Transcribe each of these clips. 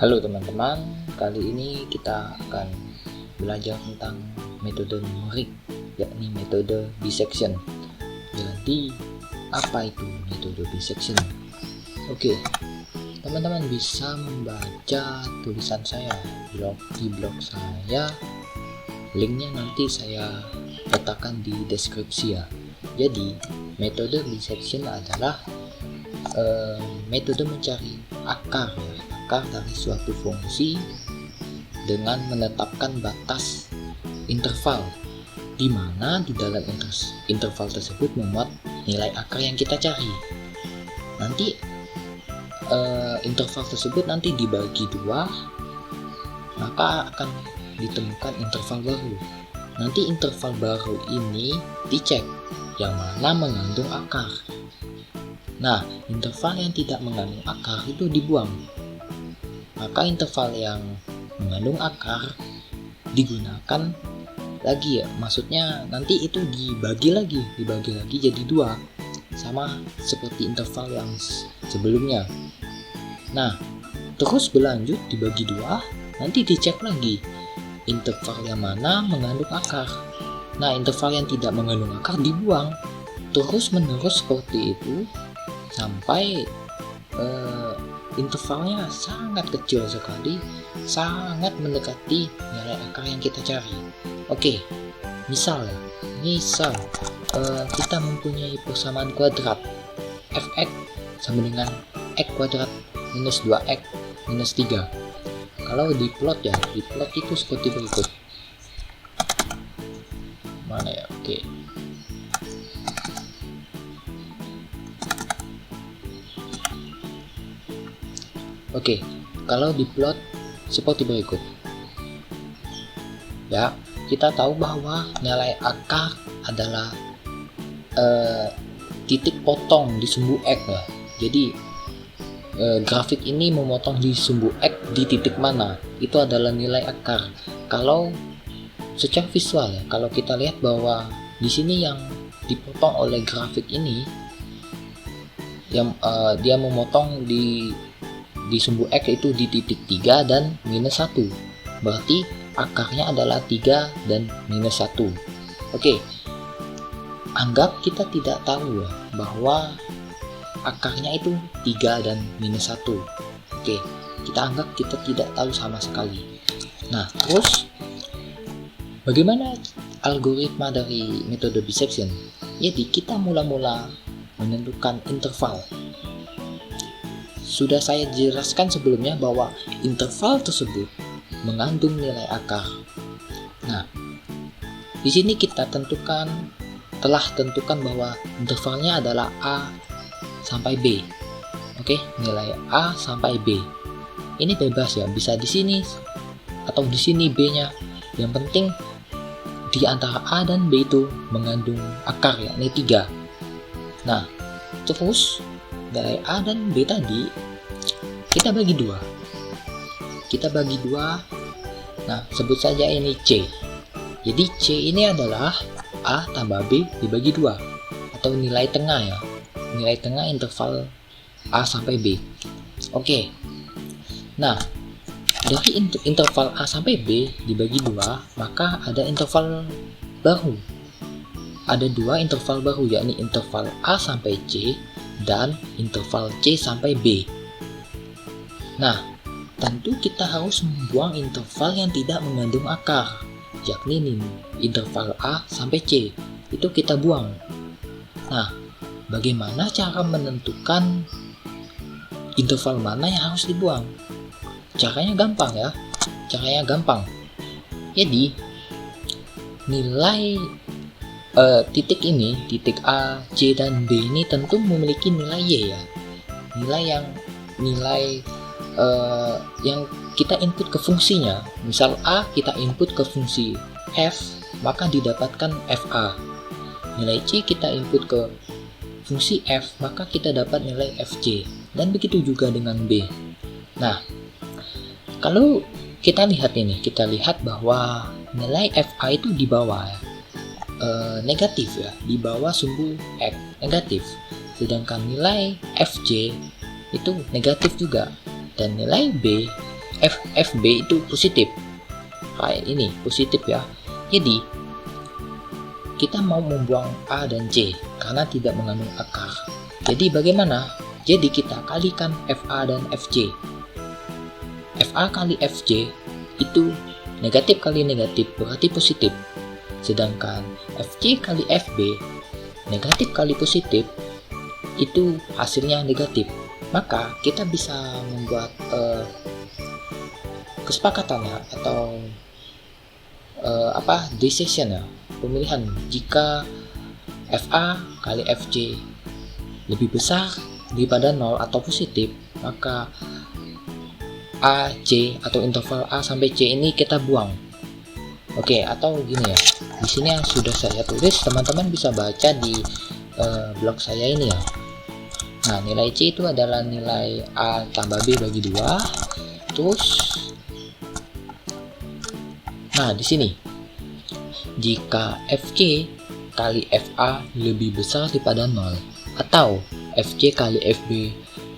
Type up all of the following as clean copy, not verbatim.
Halo teman-teman, kali ini kita akan belajar tentang metode numerik, yakni metode bisection. Jadi, apa itu metode bisection? Oke, teman-teman bisa membaca tulisan saya di blog saya. Linknya nanti saya letakkan di deskripsi ya. Jadi, metode bisection adalah metode mencari akar dari suatu fungsi dengan menetapkan batas interval, di mana di dalam interval tersebut memuat nilai akar yang kita cari. Nanti interval tersebut nanti dibagi dua, maka akan ditemukan interval baru. Nanti interval baru ini dicek yang mana mengandung akar. Nah, interval yang tidak mengandung akar itu dibuang. Maka interval yang mengandung akar digunakan lagi ya. Maksudnya nanti itu dibagi lagi jadi dua, sama seperti interval yang sebelumnya. Nah, terus berlanjut dibagi dua, nanti dicek lagi interval yang mana mengandung akar. Nah, interval yang tidak mengandung akar dibuang. Terus menerus seperti itu sampai intervalnya sangat kecil sekali, sangat mendekati nilai akar yang kita cari. Oke, misal kita mempunyai persamaan kuadrat fx sama dengan x kuadrat minus 2x minus 3. Kalau diplot itu seperti berikut. Mana ya? Oke, kalau diplot seperti berikut. Ya, kita tahu bahwa nilai akar adalah titik potong di sumbu X ya. Jadi grafik ini memotong di sumbu X di titik mana, itu adalah nilai akar. Kalau secara visual ya, kalau kita lihat bahwa di sini yang dipotong oleh grafik ini, yang dia memotong di sumbu X itu di titik 3 dan minus 1. Berarti akarnya adalah 3 dan minus 1. Oke, anggap kita tidak tahu ya bahwa akarnya itu 3 dan minus 1. Oke, kita anggap kita tidak tahu sama sekali. Nah, terus bagaimana algoritma dari metode bisection? Jadi kita mula-mula menentukan interval. Sudah saya jelaskan sebelumnya bahwa interval tersebut mengandung nilai akar. Nah, di sini kita telah tentukan bahwa intervalnya adalah A sampai B. Oke, nilai A sampai B. Ini bebas ya, bisa di sini atau di sini B-nya. Yang penting di antara A dan B itu mengandung akar, yakni 3. Nah, terus nilai A dan B tadi kita bagi dua. Nah, sebut saja ini C. Jadi C ini adalah A tambah B dibagi 2, atau nilai tengah ya. Nilai tengah interval A sampai B. Oke. Nah, dari interval A sampai B dibagi 2, maka ada interval baru. Ada 2 interval baru, yakni interval A sampai C dan interval C sampai B. Nah, tentu kita harus membuang interval yang tidak mengandung akar, yakni interval A sampai C. Itu kita buang. Nah, bagaimana cara menentukan interval mana yang harus dibuang? Caranya gampang ya. Jadi, nilai titik ini, titik A, C, dan B ini tentu memiliki nilai Y ya. Nilai yang kita input ke fungsinya. Misal A kita input ke fungsi F, maka didapatkan FA. Nilai C kita input ke fungsi F, maka kita dapat nilai FC. Dan begitu juga dengan B. Nah, kalau kita lihat bahwa nilai FA itu di bawah ya. Negatif ya, di bawah sumbu X negatif, sedangkan nilai FC itu negatif juga, dan nilai B FB itu positif, kayak ini positif ya. Jadi kita mau membuang A dan C karena tidak mengandung akar. Jadi bagaimana? Jadi kita kalikan FA dan FC. FA kali FC itu negatif kali negatif berarti positif. Sedangkan FC kali FB negatif kali positif itu hasilnya negatif. Maka kita bisa membuat kesepakatannya atau decision ya, pemilihan jika FA kali FC lebih besar daripada 0 atau positif, maka A, C atau interval A sampai C ini kita buang. Oke, atau gini ya. Di sini yang sudah saya tulis, teman-teman bisa baca di blog saya ini ya. Nah, nilai C itu adalah nilai A tambah B bagi 2. Terus nah, di sini jika FC kali FA lebih besar daripada 0 atau FC kali FB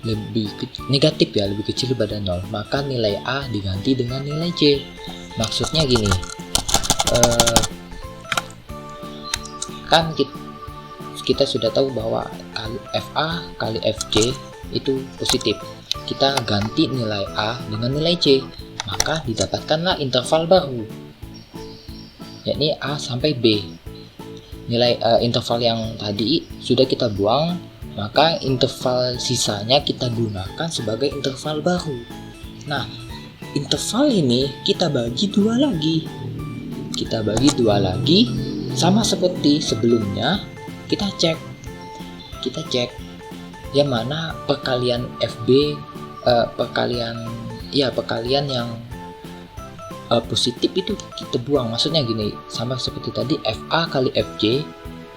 lebih negatif ya, lebih kecil daripada 0, maka nilai A diganti dengan nilai C. Maksudnya gini, kan kita sudah tahu bahwa FA kali FC itu positif. Kita ganti nilai A dengan nilai C, maka didapatkanlah interval baru, yakni A sampai B. Nilai interval yang tadi sudah kita buang, maka interval sisanya kita gunakan sebagai interval baru. Nah, interval ini kita bagi dua lagi. Sama seperti sebelumnya. Kita cek yang mana perkalian FB, perkalian yang positif itu kita buang. Maksudnya gini, sama seperti tadi, FA kali FC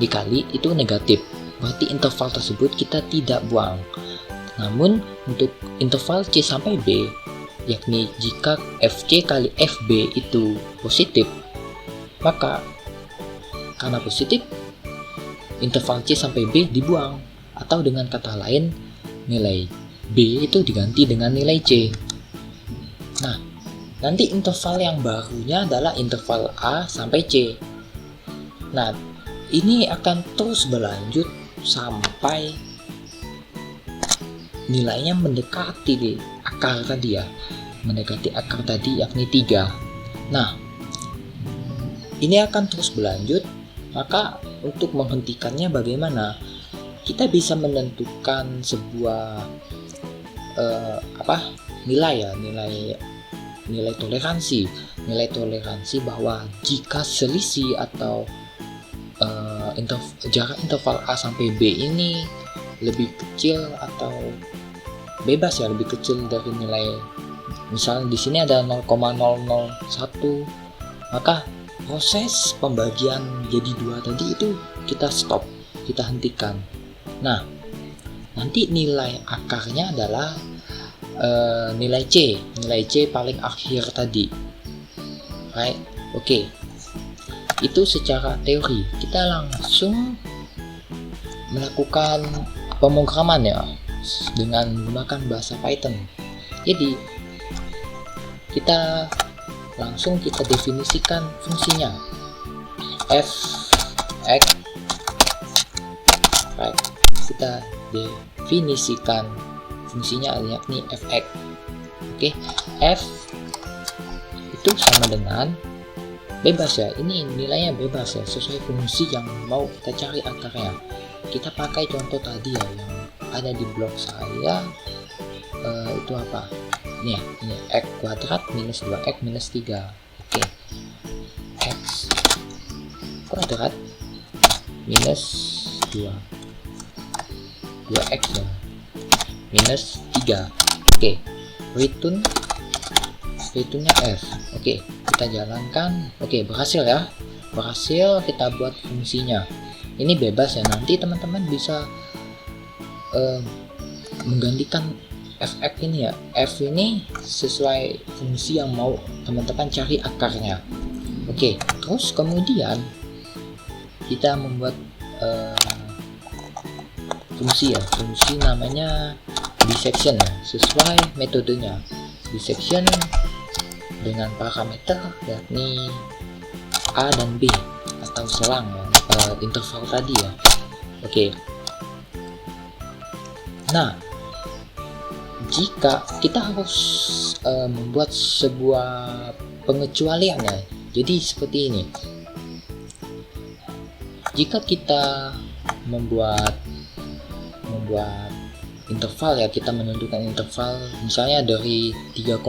dikali itu negatif, berarti interval tersebut kita tidak buang. Namun untuk interval C sampai B, yakni jika FC kali FB itu positif, maka karena positif interval C sampai B dibuang, atau dengan kata lain nilai B itu diganti dengan nilai C. Nah, nanti interval yang barunya adalah interval A sampai C. Nah, ini akan terus berlanjut sampai nilainya mendekati akar tadi ya, yakni 3. Nah, ini akan terus berlanjut. Maka untuk menghentikannya bagaimana? Kita bisa menentukan sebuah nilai toleransi bahwa jika selisih atau jarak interval A sampai B ini lebih kecil atau bebas ya, lebih kecil dari nilai, misalnya di sini ada 0,001, maka proses pembagian jadi 2 tadi itu kita stop, kita hentikan. Nah, nanti nilai akarnya adalah nilai C paling akhir tadi, right? Oke. Itu secara teori. Kita langsung melakukan pemrograman ya dengan menggunakan bahasa Python. Jadi kita definisikan fungsinya f(x), right? Kita definisikan fungsinya yakni f(x). Oke, f itu sama dengan bebas ya, ini nilainya bebas ya, sesuai fungsi yang mau kita cari akarnya. Kita pakai contoh tadi ya yang ada di blog saya, itu apa? Ini ya, ini x kuadrat minus 2x minus 3. Oke, x kuadrat minus 2x ya, minus 3. Oke, returnnya f. Oke, kita jalankan. Oke, berhasil ya, kita buat fungsinya. Ini bebas ya, nanti teman-teman bisa menggantikan f(x) ini ya, f ini sesuai fungsi yang mau teman-teman cari akarnya. Oke, terus kemudian kita membuat fungsi namanya dissection ya, sesuai metodenya. dissection dengan parameter yakni A dan B atau selang ya, interval tadi ya. Oke. Nah, jika kita harus membuat sebuah pengecualian ya, jadi seperti ini. Jika kita membuat interval ya, kita menentukan interval misalnya dari 3,5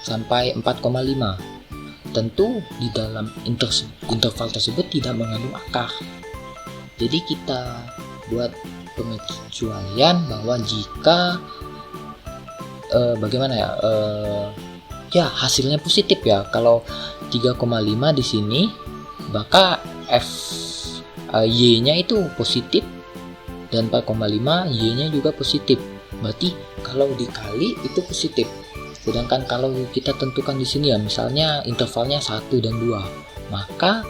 sampai 4,5. Tentu di dalam interval tersebut tidak mengandung akar. Jadi kita buat pengecualian bahwa jika bagaimana ya, ya hasilnya positif ya. Kalau 3,5 di sini, maka y-nya itu positif dan 4,5 y-nya juga positif. Berarti kalau dikali itu positif. Sedangkan kalau kita tentukan di sini ya, misalnya intervalnya 1 dan 2, maka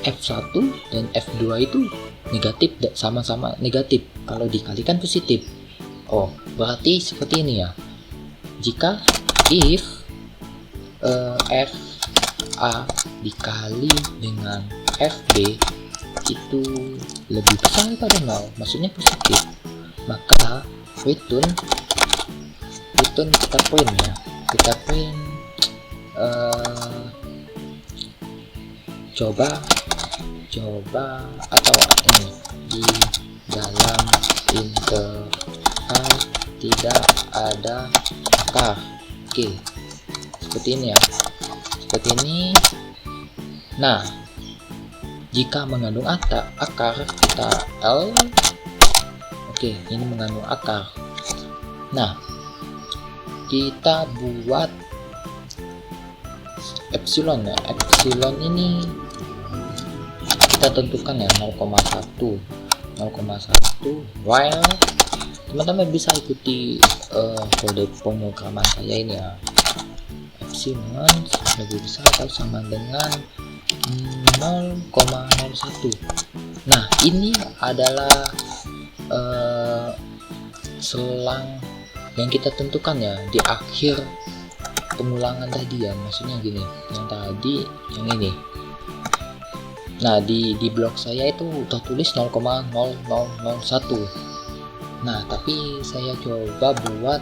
F1 dan F2 itu negatif, sama-sama negatif. Kalau dikalikan positif. Oh, berarti seperti ini ya. Jika if FA dikali dengan FB itu lebih besar daripada 0, maksudnya positif, maka return kita print ya, kita print coba atau ini di dalam interval tidak ada akar. Oke, seperti ini ya, seperti ini. Nah, jika mengandung akar kita L. Oke, ini mengandung akar. Nah, kita buat epsilon ya. Epsilon ini kita tentukan ya 0,1 while teman-teman bisa ikuti kode pemrograman saya ini ya. Epsilon lebih besar atau sama dengan 0,01. Nah, ini adalah selang yang kita tentukan ya di akhir pengulangan tadi ya, maksudnya gini, yang tadi yang ini. Nah, di blog saya itu tertulis 0,0001. Nah, tapi saya coba buat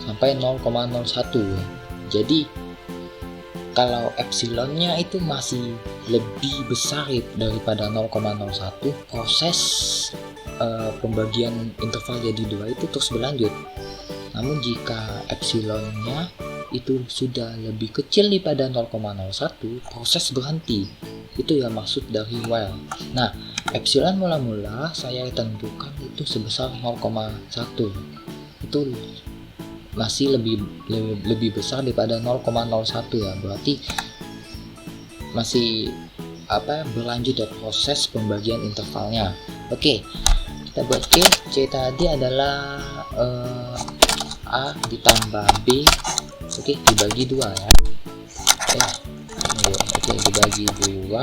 sampai 0,01 ya. Jadi kalau epsilonnya itu masih lebih besar daripada 0,01, proses pembagian interval jadi 2 itu terus berlanjut. Namun jika epsilonnya itu sudah lebih kecil daripada 0,01, proses berhenti. Itu ya maksud dari while. Nah, epsilon mula-mula saya tentukan itu sebesar 0,1. Itu masih lebih besar daripada 0,01 ya. Berarti masih berlanjut ya proses pembagian intervalnya. Oke, kita buat C tadi adalah A ditambah B. Oke, dibagi 2 ya. Oke, dibagi 2.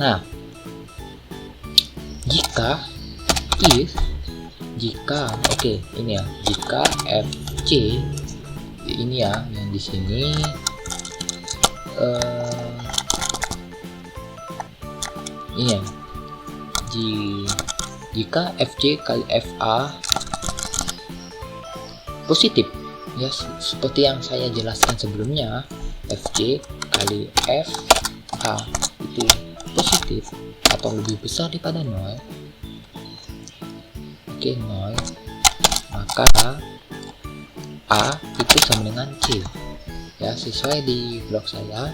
Nah, jika ini ya, jika FC ini ya yang di sini ini ya, jika FC kali FA positif ya, seperti yang saya jelaskan sebelumnya, FC kali FA itu positif atau lebih besar daripada 0. Oke, 0, maka A itu sama dengan C ya, sesuai di blog saya.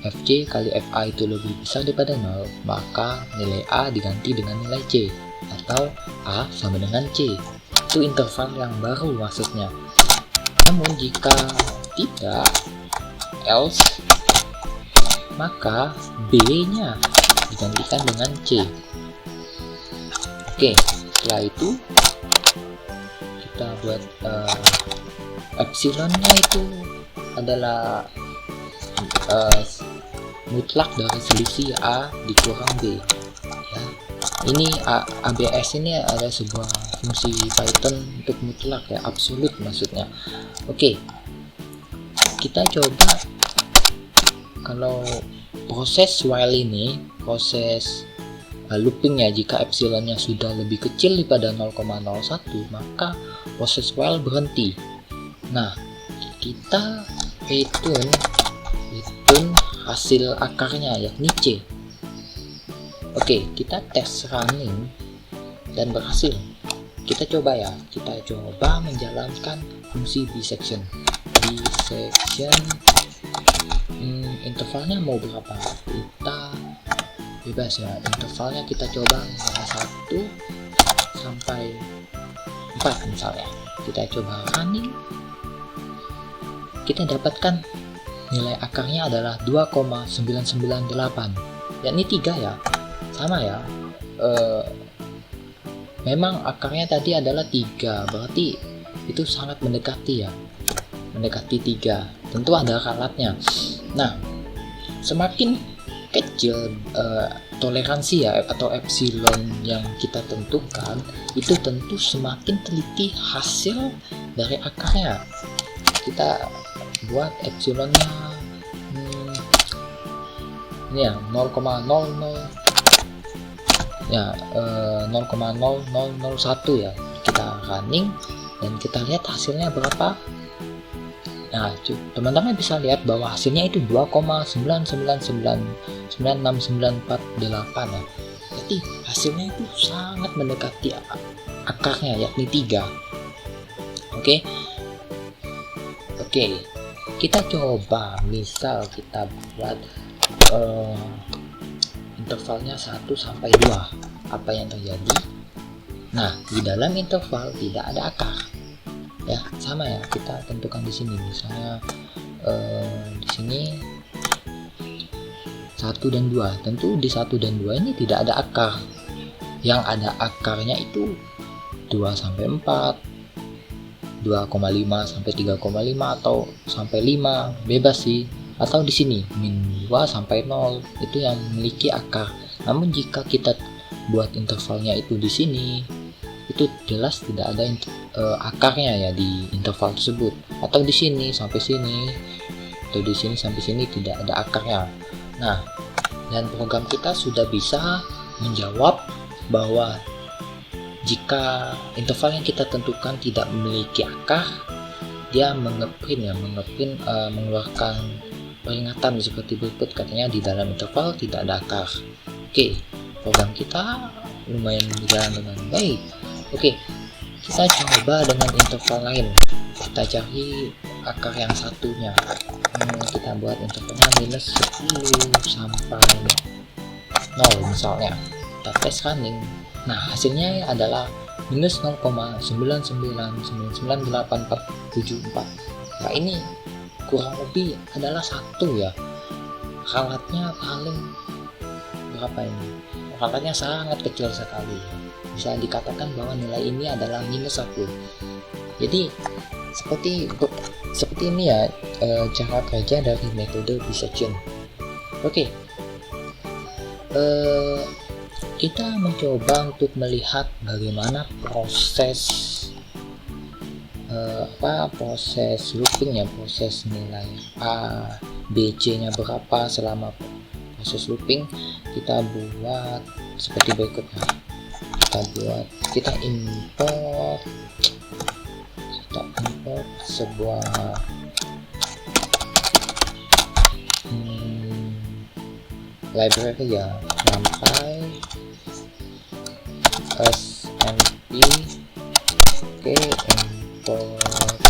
FC kali FA itu lebih besar daripada 0, maka nilai A diganti dengan nilai C, atau A sama dengan C. Itu interval yang baru maksudnya. Namun jika tidak, else, maka B-nya digantikan dengan C. Oke, setelah itu kita buat epsilonnya itu adalah mutlak dari selisih A dikurang B ya. Ini ABS ini ada sebuah fungsi Python untuk mutlak ya, absolut maksudnya. Oke, kita coba kalau proses while ini, proses loopingnya, jika epsilonnya sudah lebih kecil daripada 0,01 maka proses while berhenti. Nah, kita return hasil akarnya yakni C. Oke, kita tes running dan berhasil. Kita coba ya, kita coba menjalankan fungsi bisection. Intervalnya mau berapa? Kita bebas ya, intervalnya kita coba misalnya 1 sampai 4 misalnya. Kita coba running, kita dapatkan nilai akarnya adalah 2,998, yakni 3 ya, sama ya. Memang akarnya tadi adalah 3, berarti itu sangat mendekati ya, mendekati 3. Tentu ada ralatnya. Nah, semakin kecil toleransi ya atau epsilon yang kita tentukan, itu tentu semakin teliti hasil dari akarnya. Kita buat epsilonnya ini ya 0,00 ya 0,0001 ya. Kita running dan kita lihat hasilnya berapa. Nah, teman-teman bisa lihat bahwa hasilnya itu 2,9999698 ya. Jadi hasilnya itu sangat mendekati akarnya yakni 3. Oke, kita coba misal kita buat intervalnya 1 sampai 2. Apa yang terjadi? Nah, di dalam interval tidak ada akar. Ya, sama ya, kita tentukan di sini misalnya di sini 1 dan 2. Tentu di 1 dan 2 ini tidak ada akar. Yang ada akarnya itu 2 sampai 4, 2,5 sampai 3,5 atau sampai 5, bebas sih. Atau di sini min 2 sampai 0 itu yang memiliki akar. Namun jika kita buat intervalnya itu di sini, itu jelas tidak ada akarnya ya di interval tersebut. Atau di sini sampai sini, atau di sini sampai sini tidak ada akarnya. Nah, dan program kita sudah bisa menjawab bahwa jika interval yang kita tentukan tidak memiliki akar, dia mengeluarkan peringatan seperti berikut, katanya di dalam interval tidak ada akar. Oke, program kita lumayan berjalan dengan baik. Oke, kita coba dengan interval lain. Kita cari akar yang satunya. Kita buat intervalnya minus 10 sampai 0 misalnya. Kita tes running. Nah, hasilnya adalah minus 0,9999874. Nah, ini kurang lebih adalah 1 ya. Ralatnya paling berapa ini? Ralatnya sangat kecil sekali. Bisa dikatakan bahwa nilai ini adalah minus 1. Jadi seperti ini ya cara kerja dari metode bisection. Oke, kita mencoba untuk melihat bagaimana proses proses looping ya, proses nilai A, B, C nya berapa selama proses looping. Kita buat seperti berikutnya. Kita import sebuah library ya, sampai smp. Oke, import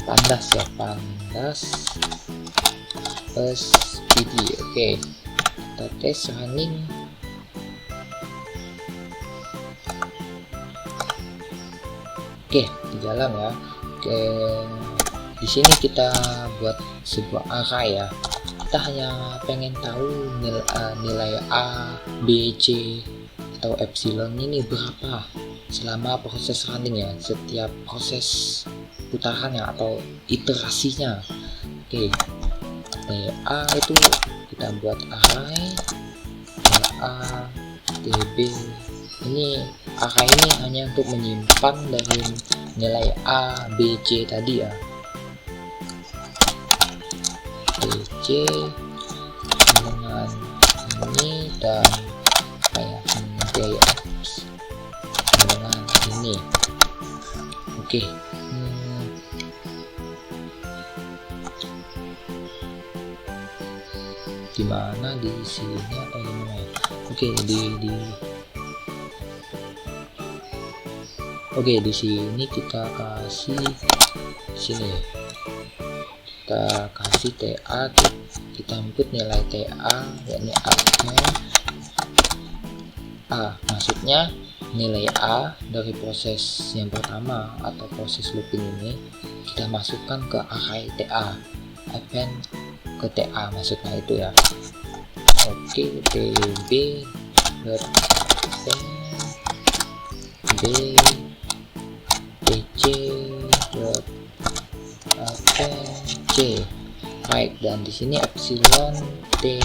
pandas ya, pandas spd. Oke, kita tes running. Oke, di jalan ya. Oke, di sini kita buat sebuah array ya. Kita hanya pengen tahu nilai A, B, C atau epsilon ini berapa selama proses running ya, setiap proses putarannya atau iterasinya. Oke, A itu kita buat array A TB. Ini array ini hanya untuk menyimpan dari nilai A, B, C tadi ya. DC dengan ini dan kayak DX dengan ini. Oke. Dimana di sini atau gimana ya? Oke, di sini kita kasih sini, kita kasih TA, kita input nilai TA yakni A, maksudnya nilai A dari proses yang pertama atau proses looping ini kita masukkan ke array TA, append ke TA maksudnya itu ya. Oke, db b dc c right, dan di sini epsilon t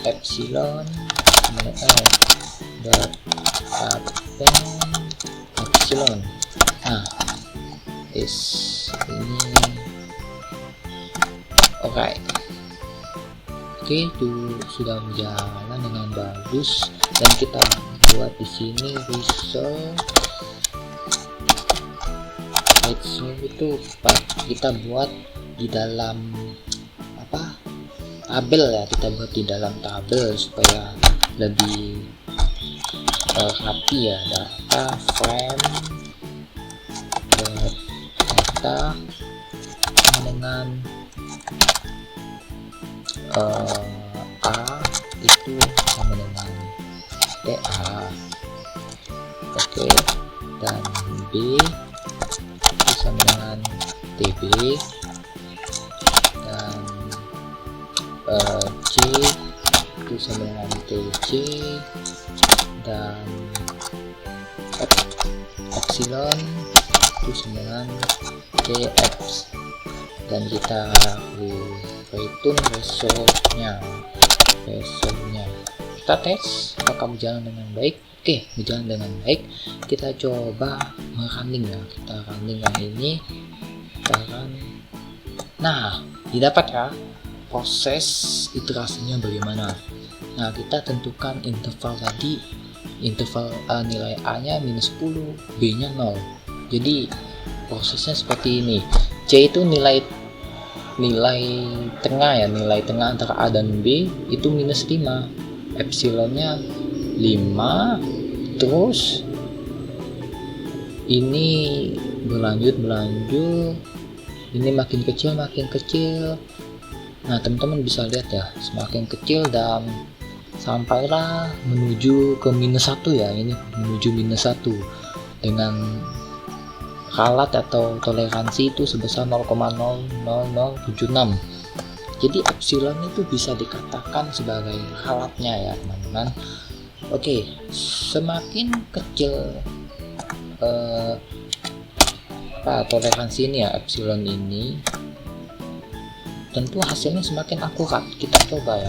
epsilon dot append epsilon. Nah, ini alright. Oke, itu sudah berjalan dengan bagus, dan kita buat di sini result itu kita buat di dalam apa, tabel ya, kita buat di dalam tabel supaya lebih rapi ya. Data frame data dengan A itu sama dengan TA. Oke, dan B itu sama dengan TB, dan C itu sama dengan TC, dan epsilon itu sama dengan TX, dan kita return resultnya. Kita tes apakah berjalan dengan baik. Oke, berjalan dengan baik. Kita coba running ya, kita running yang ini, kita run. Nah, didapat ya proses iterasinya bagaimana. Nah, kita tentukan interval tadi, interval nilai A nya -10, B nya 0. Jadi prosesnya seperti ini. C itu nilai tengah ya, nilai tengah antara A dan B itu -5, epsilonnya 5, terus ini berlanjut, ini makin kecil. Nah, teman-teman bisa lihat ya, semakin kecil dan sampailah menuju ke -1 ya, ini menuju -1 dengan halat atau toleransi itu sebesar 0,00076. Jadi epsilon itu bisa dikatakan sebagai halatnya ya teman-teman. Oke, semakin kecil toleransi ini ya, epsilon ini, tentu hasilnya semakin akurat. Kita coba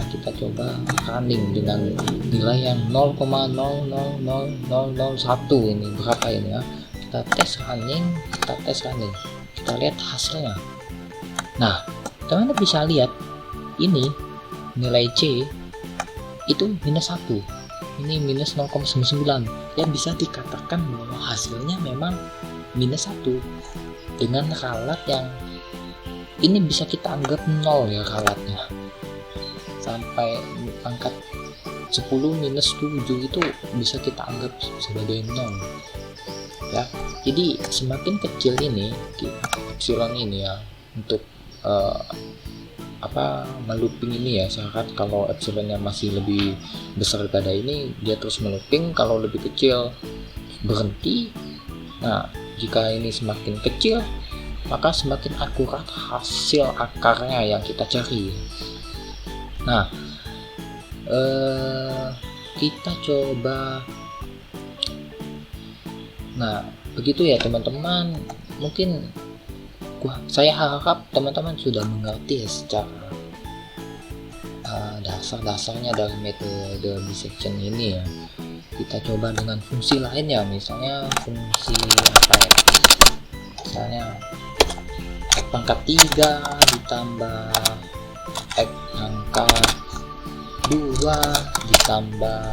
running dengan nilai yang 0,00001 ini, berapa ini ya. Kita tes running, kita lihat hasilnya. Nah, teman-teman bisa lihat ini nilai C itu -1, ini -0,99, ya bisa dikatakan bahwa hasilnya memang -1 dengan halat yang ini bisa kita anggap 0 ya halatnya, sampai angka 10 -7 itu bisa kita anggap sebagai 0 ya. Jadi semakin kecil ini epsilon ini ya, untuk melooping ini ya, syarat kalau epsilonnya masih lebih besar daripada ini dia terus melooping, kalau lebih kecil berhenti. Nah, jika ini semakin kecil maka semakin akurat hasil akarnya yang kita cari. Nah, kita coba. Nah, begitu ya teman-teman. Mungkin saya harap teman-teman sudah mengerti ya secara dasar-dasarnya dari metode bisection ini ya. Kita coba dengan fungsi lainnya, misalnya fungsi apa ya, misalnya X pangkat 3 ditambah X pangkat 2 ditambah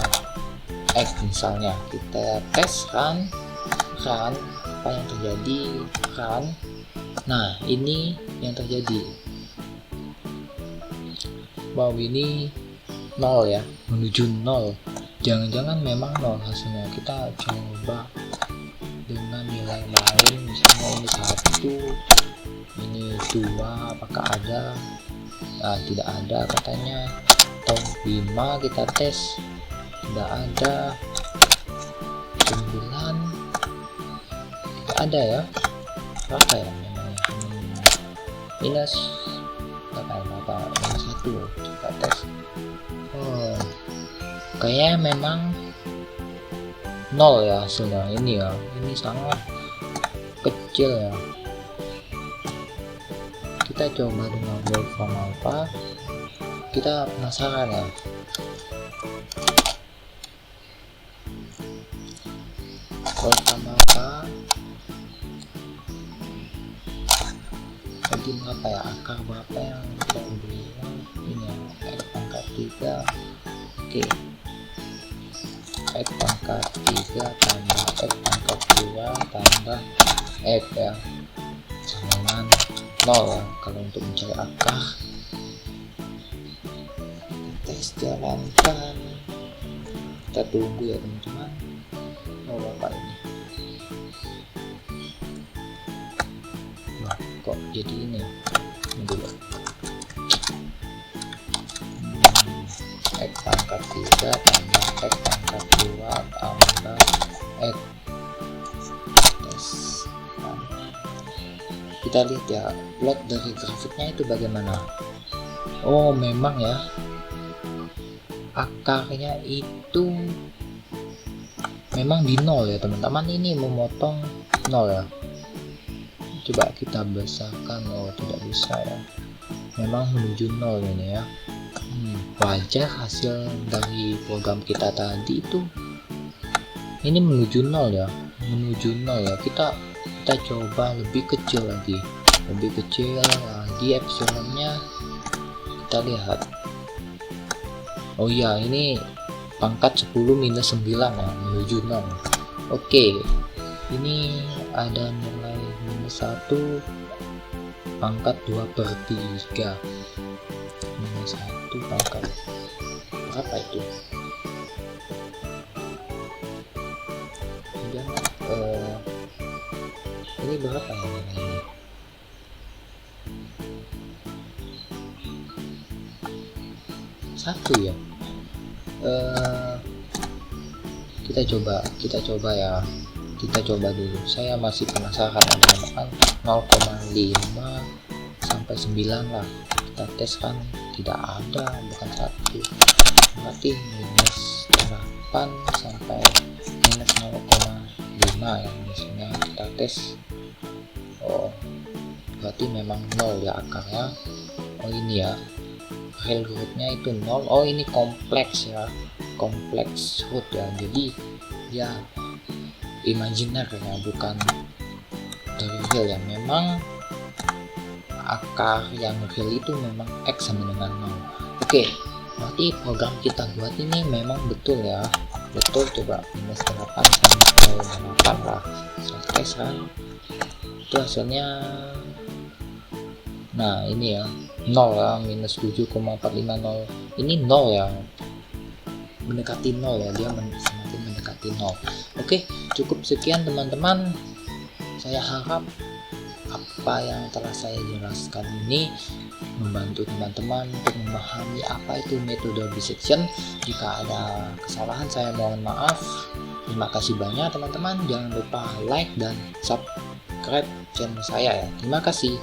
X, misalnya kita tes run apa yang terjadi, run. Nah ini yang terjadi, wow ini 0 ya, menuju 0. Jangan-jangan memang 0 hasilnya. Kita coba dengan nilai lain, misalnya ini 1, ini 2, apakah ada? Nah, tidak ada katanya. Atau 5 kita tes, tidak ada. 9 tidak ada ya. Berapa ya memangnya? Minus apa? Minus 1 kita tes. Oh, kayaknya memang 0 ya hasilnya ini ya. Ini sangat kecil ya. Kita coba dengan wolfram alpha. Kita penasaran ya. Wolfram alpha jadi berapa ya, akar berapa yang kita bilang ini ya, X pangkat 3. Oke, X pangkat 3 tambah X pangkat 2 tambah X ya, sama dengan 0 ya. Kalau untuk mencari akar, tes jalankan, kita tunggu ya teman-teman. Apa ini? Wah, kok jadi ini dulu. X pangkat 3 tambah X pangkat 2 tambah X. Tes. Kita lihat ya plot dari grafiknya itu bagaimana. Oh memang ya, akarnya itu memang di 0 ya teman-teman. Ini memotong 0 ya. Coba kita besarkan. Oh tidak bisa ya, memang menuju 0 ini ya. Wajar hasil dari program kita tadi itu ini menuju 0 ya, menuju 0 ya. Kita coba lebih kecil lagi, epsilonnya kita lihat. Oh iya, ini pangkat 10 minus 9 ya, menuju 0. Oke, ini ada nilai minus 1 pangkat 2/3 minus 1 pangkat berapa itu? Dan ini berapa ya ini? Satu ya. Kita coba ya. Kita coba dulu. Saya masih penasaran teman-teman. 0,5 sampai 9 lah. Kita tes kan tidak ada, bukan 1. Berarti minus 8 sampai minus 0,5 ya. Misalnya kita tes. Oh, berarti memang 0 ya akarnya. Oh ini ya, real rootnya itu 0. Oh ini kompleks ya, kompleks root ya. Jadi ya imajiner ya, bukan dari real ya. Memang akar yang real itu memang X sama dengan 0. Oke, berarti program kita buat ini memang betul ya, betul. Coba minus 8 sampai 8 lah, saya tes kan itu hasilnya. Nah ini ya 0 ya, minus 7,450. Ini 0 ya, mendekati 0 ya, dia semakin mendekati 0. Oke, cukup sekian teman-teman. Saya harap apa yang telah saya jelaskan ini membantu teman-teman untuk memahami apa itu metode bisection. Jika ada kesalahan saya mohon maaf. Terima kasih banyak teman-teman. Jangan lupa like dan subscribe channel saya ya. Terima kasih.